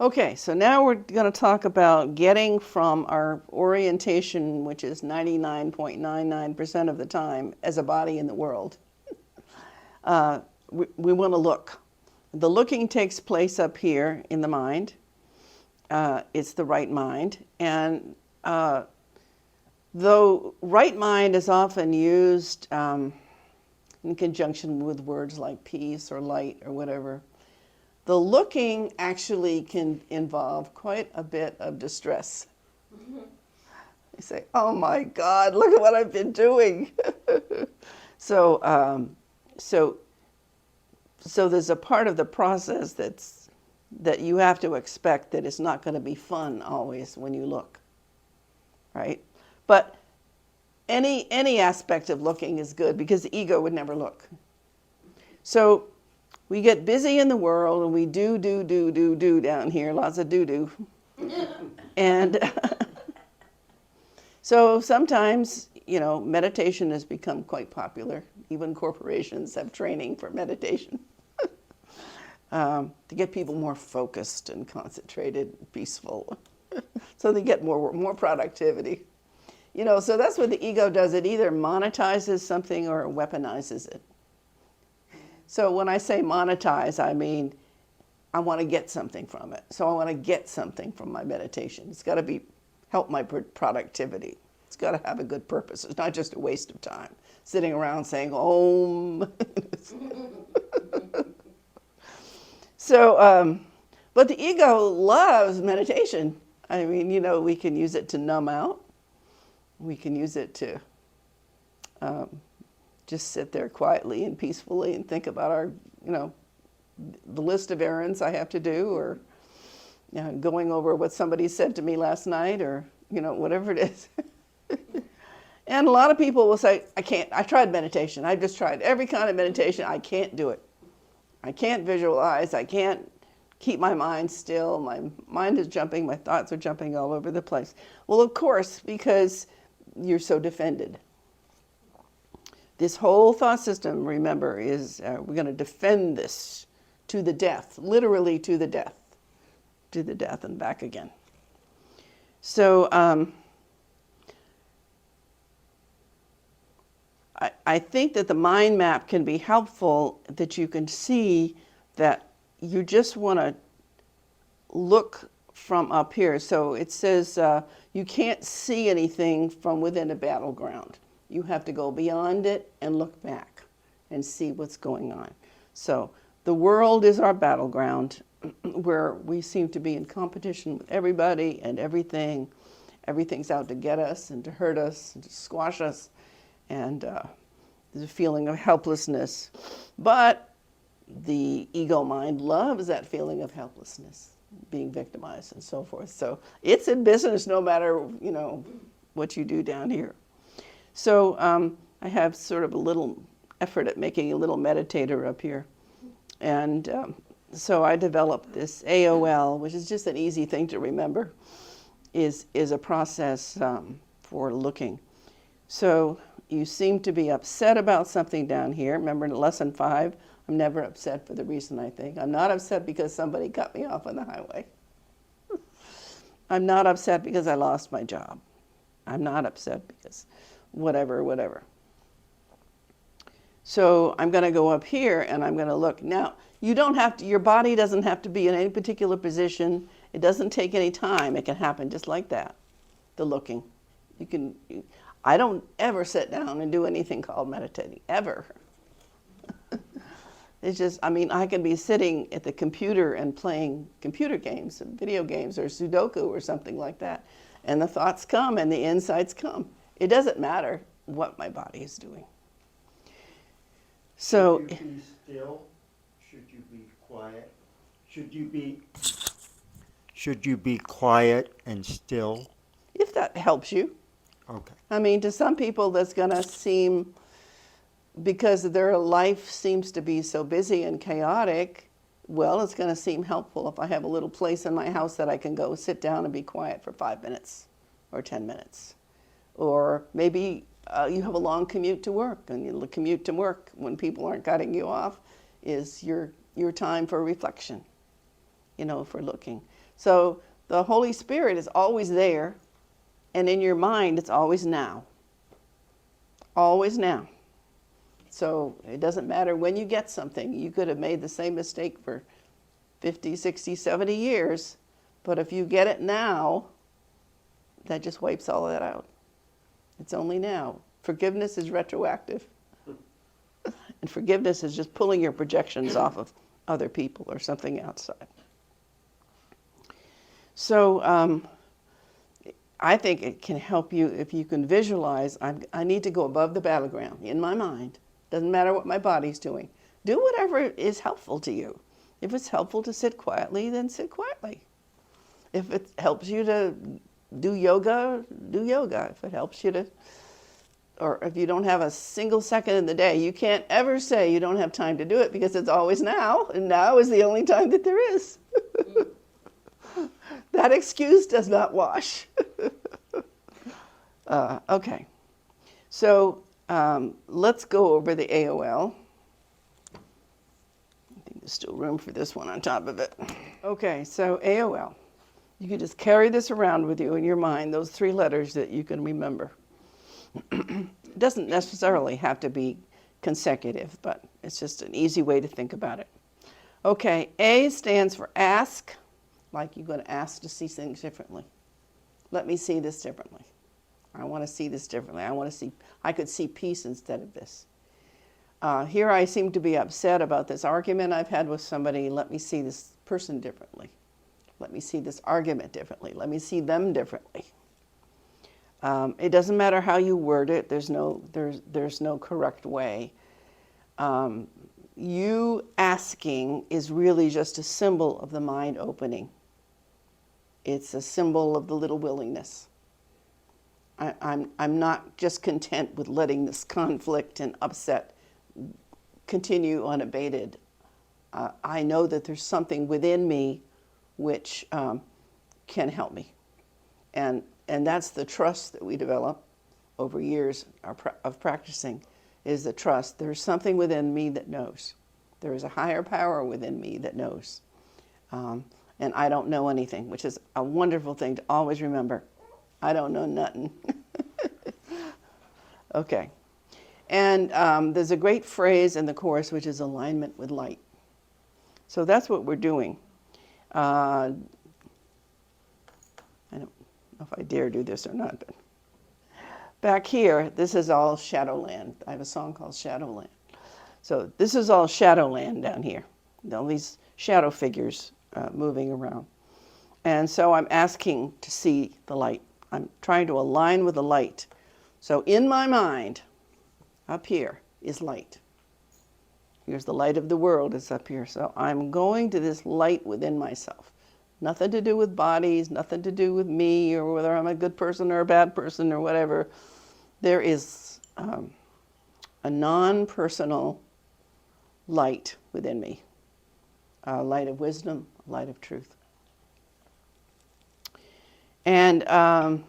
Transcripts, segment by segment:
Okay, so now we're going to talk about getting from our orientation, which is 99.99% of the time as a body in the world. We want to look. The looking takes place up here in the mind. It's the right mind. And though right mind is often used in conjunction with words like peace or light or whatever, the looking actually can involve quite a bit of distress. You say, oh my God, look at what I've been doing. So there's a part of the process that you have to expect that it's not going to be fun always when you look, right? But any aspect of looking is good because the ego would never look. So we get busy in the world and we do down here, lots of do. And so sometimes, meditation has become quite popular. Even corporations have training for meditation to get people more focused and concentrated, peaceful, so they get more productivity. So that's what the ego does. It either monetizes something or it weaponizes it. So when I say monetize, I mean I want to get something from it. So I want to get something from my meditation. It's got to help my productivity. It's got to have a good purpose. It's not just a waste of time sitting around saying Om. So, but the ego loves meditation. I mean, we can use it to numb out. We can use it to just sit there quietly and peacefully and think about the list of errands I have to do, or going over what somebody said to me last night, or whatever it is. And a lot of people will say, I can't. I tried meditation. I've just tried every kind of meditation. I can't do it. I can't visualize. I can't keep my mind still. My mind is jumping. My thoughts are jumping all over the place. Well, of course, because you're so defended. This whole thought system, remember, is we're going to defend this to the death, literally to the death and back again. So I think that the mind map can be helpful, that you can see that you just want to look from up here. So it says you can't see anything from within a battleground. You have to go beyond it and look back and see what's going on. So the world is our battleground where we seem to be in competition with everybody and everything. Everything's out to get us and to hurt us and to squash us. And there's a feeling of helplessness. But the ego mind loves that feeling of helplessness, being victimized and so forth. So it's in business no matter, what you do down here. So I have sort of a little effort at making a little meditator up here. And so I developed this AOL, which is just an easy thing to remember, is a process for looking. So you seem to be upset about something down here. Remember in lesson 5, I'm never upset for the reason I think. I'm not upset because somebody cut me off on the highway. I'm not upset because I lost my job. I'm not upset because whatever. So I'm going to go up here and I'm going to look. Now, you don't have to, your body doesn't have to be in any particular position. It doesn't take any time. It can happen just like that, the looking. I don't ever sit down and do anything called meditating, ever. It's just, I can be sitting at the computer and playing computer games, video games, or Sudoku or something like that. And the thoughts come and the insights come. It doesn't matter what my body is doing. So, should you be still? Should you be quiet? Should you be quiet and still? If that helps you. Okay. To some people that's going to seem, because their life seems to be so busy and chaotic, well, it's going to seem helpful if I have a little place in my house that I can go sit down and be quiet for 5 minutes or 10 minutes. Or maybe you have a long commute to work, and the commute to work when people aren't cutting you off is your time for reflection, for looking. So the Holy Spirit is always there, and in your mind, it's always now. Always now. So it doesn't matter when you get something. You could have made the same mistake for 50, 60, 70 years, but if you get it now, that just wipes all of that out. It's only now. Forgiveness is retroactive. And forgiveness is just pulling your projections off of other people or something outside. So I think it can help you if you can visualize, I need to go above the battleground in my mind. Doesn't matter what my body's doing. Do whatever is helpful to you. If it's helpful to sit quietly, then sit quietly. If it helps you to do yoga, do yoga. If it helps you to, or if you don't have a single second in the day, you can't ever say you don't have time to do it because it's always now, and now is the only time that there is. That excuse does not wash. Okay, so let's go over the AOL. I think there's still room for this one on top of it. Okay, so AOL. You can just carry this around with you in your mind, those 3 letters that you can remember. It doesn't necessarily have to be consecutive, but it's just an easy way to think about it. Okay, A stands for ask, like you're going to ask to see things differently. Let me see this differently. I want to see this differently. I could see peace instead of this. Here I seem to be upset about this argument I've had with somebody. Let me see this person differently. Let me see this argument differently. Let me see them differently. It doesn't matter how you word it. There's no correct way. You asking is really just a symbol of the mind opening. It's a symbol of the little willingness. I'm not just content with letting this conflict and upset continue unabated. I know that there's something within me which can help me. And that's the trust that we develop over years of practicing, is the trust. There's something within me that knows. There is a higher power within me that knows. And I don't know anything, which is a wonderful thing to always remember. I don't know nothing. Okay. And there's a great phrase in the Course, which is alignment with light. So that's what we're doing. I don't know if I dare do this or not, but back here, this is all Shadowland. I have a song called Shadowland. So this is all Shadowland down here. All these shadow figures moving around. And so I'm asking to see the light. I'm trying to align with the light. So in my mind, up here is light. Here's the light of the world, it's up here. So I'm going to this light within myself. Nothing to do with bodies, nothing to do with me, or whether I'm a good person or a bad person or whatever. There is a non-personal light within me. A light of wisdom, a light of truth. And I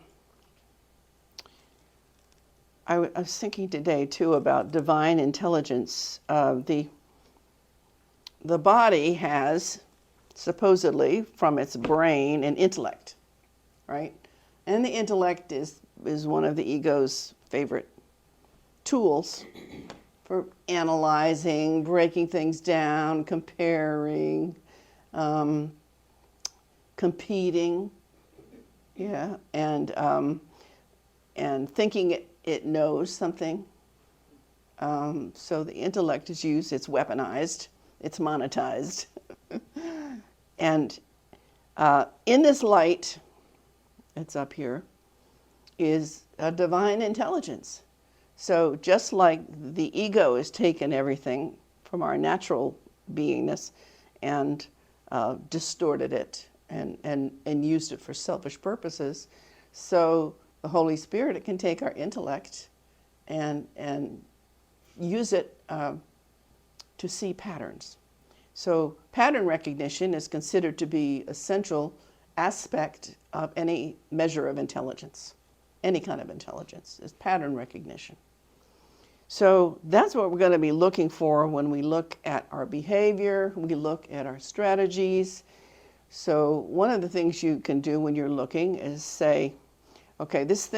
was thinking today, too, about divine intelligence. The body has, supposedly, from its brain, an intellect, right? And the intellect is one of the ego's favorite tools for analyzing, breaking things down, comparing, competing, yeah, and thinking it knows something. So the intellect is used, it's weaponized, it's monetized. And in this light, it's up here, is a divine intelligence. So just like the ego has taken everything from our natural beingness and distorted it and used it for selfish purposes, so the Holy Spirit, it can take our intellect and use it to see patterns. So pattern recognition is considered to be an essential aspect of any measure of intelligence. Any kind of intelligence is pattern recognition. So that's what we're going to be looking for when we look at our behavior, we look at our strategies. So one of the things you can do when you're looking is say, okay, this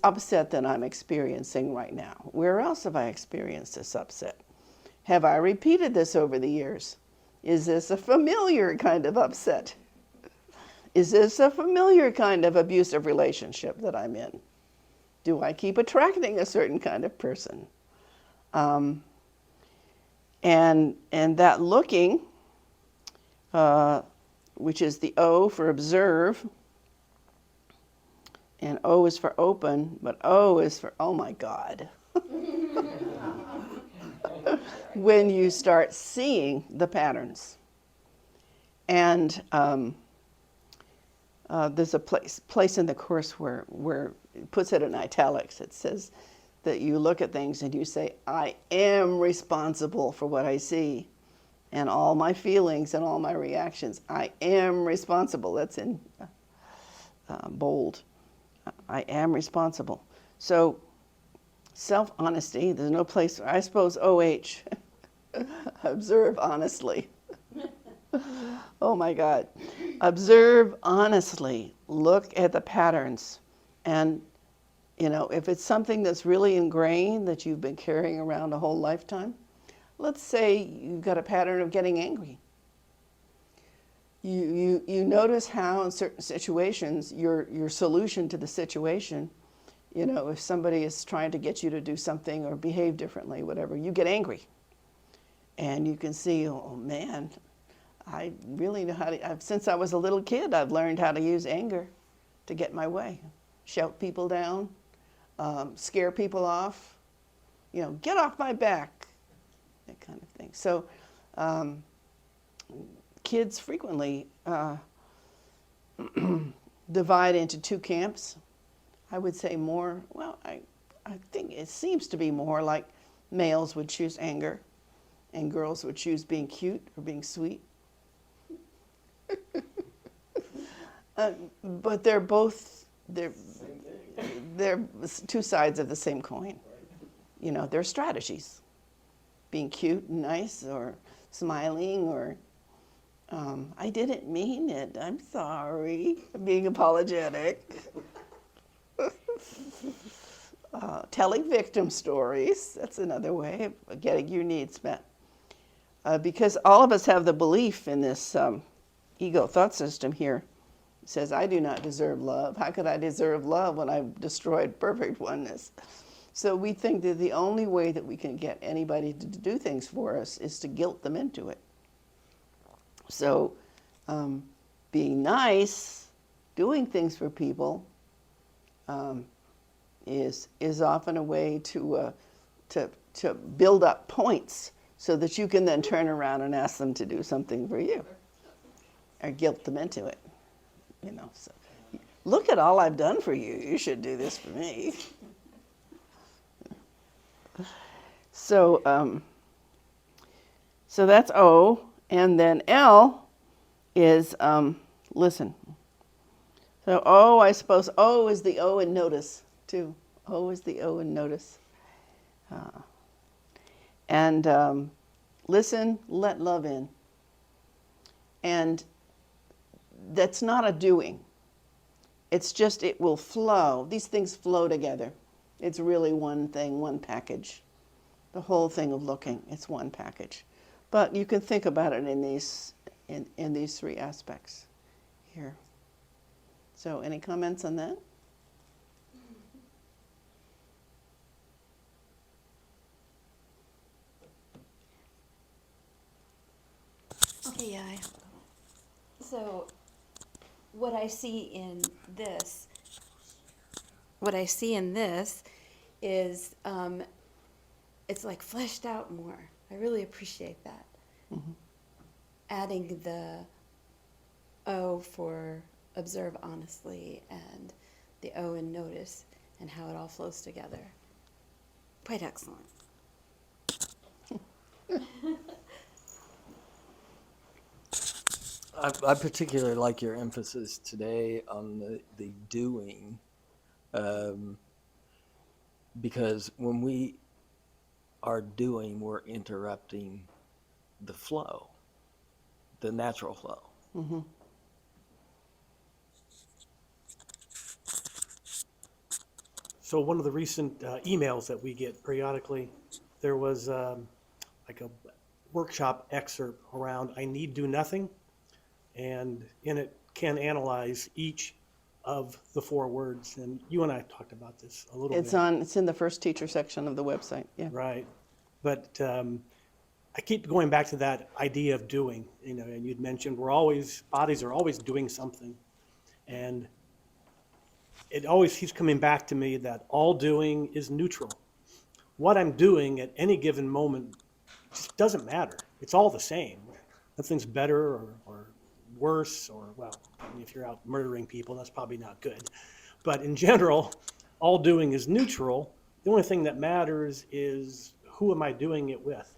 upset that I'm experiencing right now, where else have I experienced this upset? Have I repeated this over the years? Is this a familiar kind of upset? Is this a familiar kind of abusive relationship that I'm in? Do I keep attracting a certain kind of person? And that looking, which is the O for observe, and O is for open, but O is for, oh my God. When you start seeing the patterns. And there's a place in the course where it puts it in italics. It says that you look at things and you say, I am responsible for what I see and all my feelings and all my reactions. I am responsible. That's in bold. I am responsible. So self-honesty, there's no place, I suppose OH, observe honestly. Oh my God. Observe honestly. Look at the patterns. And, you know, if it's something that's really ingrained that you've been carrying around a whole lifetime, let's say you've got a pattern of getting angry. You notice how in certain situations your solution to the situation, you know, if somebody is trying to get you to do something or behave differently, whatever, you get angry. And you can see, oh man, I really know how to, since I was a little kid, I've learned how to use anger to get my way. Shout people down, scare people off, you know, get off my back, that kind of thing. So kids frequently divide into two camps. I would say more, well, I think it seems to be more like males would choose anger and girls would choose being cute or being sweet. But they're both, they're two sides of the same coin. You know, they're strategies. Being cute and nice or smiling or, I didn't mean it, I'm sorry. Being apologetic. Telling victim stories, that's another way of getting your needs met. Because all of us have the belief in this ego thought system here. It says, I do not deserve love. How could I deserve love when I've destroyed perfect oneness? So we think that the only way that we can get anybody to do things for us is to guilt them into it. So being nice, doing things for people, is often a way to build up points so that you can then turn around and ask them to do something for you or guilt them into it. You know, so look at all I've done for you. You should do this for me. So so that's O, and then L is listen. So O, I suppose O is the O in notice too. O is the O in notice. And listen, let love in. And that's not a doing. It's just, it will flow. These things flow together. It's really one thing, one package. The whole thing of looking, it's one package. But you can think about it in these three aspects here. So any comments on that? Okay, yeah. So what I see in this is it's like fleshed out more. I really appreciate that. Mm-hmm. Adding the O for observe honestly and the O in notice and how it all flows together. Quite excellent. I particularly like your emphasis today on the doing, because when we are doing, we're interrupting the flow, the natural flow. Mm-hmm. So one of the recent emails that we get periodically, there was like a workshop excerpt around I need do nothing, and in it can analyze each of the 4 words. And you and I talked about this a little bit. It's in the first teacher section of the website, yeah. Right. But I keep going back to that idea of doing, and you'd mentioned bodies are always doing something. And it always keeps coming back to me that all doing is neutral. What I'm doing at any given moment just doesn't matter. It's all the same. Nothing's better or worse, or, well, I mean, if you're out murdering people, that's probably not good. But in general, all doing is neutral. The only thing that matters is who am I doing it with?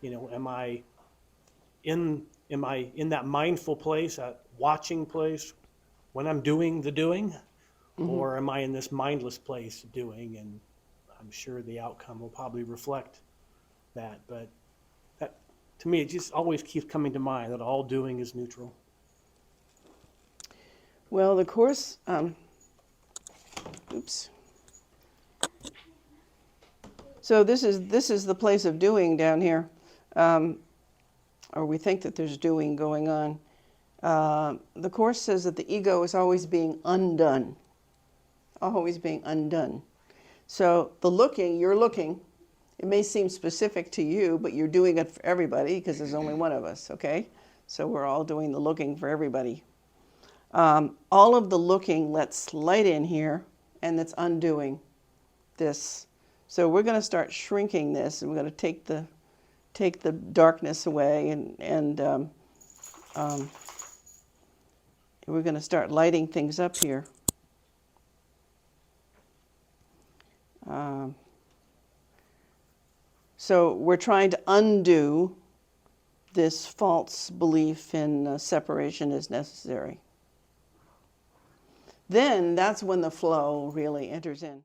Am I in that mindful place, that watching place when I'm doing the doing? Mm-hmm. Or am I in this mindless place doing? And I'm sure the outcome will probably reflect that. But that, to me, it just always keeps coming to mind that all doing is neutral. Well, the course, oops. So this is the place of doing down here, or we think that there's doing going on. The course says that the ego is always being undone, always being undone. So the looking, you're looking. It may seem specific to you, but you're doing it for everybody because there's only one of us, okay? So we're all doing the looking for everybody. All of the looking lets light in here, and that's undoing this. So we're going to start shrinking this, and we're going to take the darkness away, and we're going to start lighting things up here. So we're trying to undo this false belief in separation is necessary. Then that's when the flow really enters in.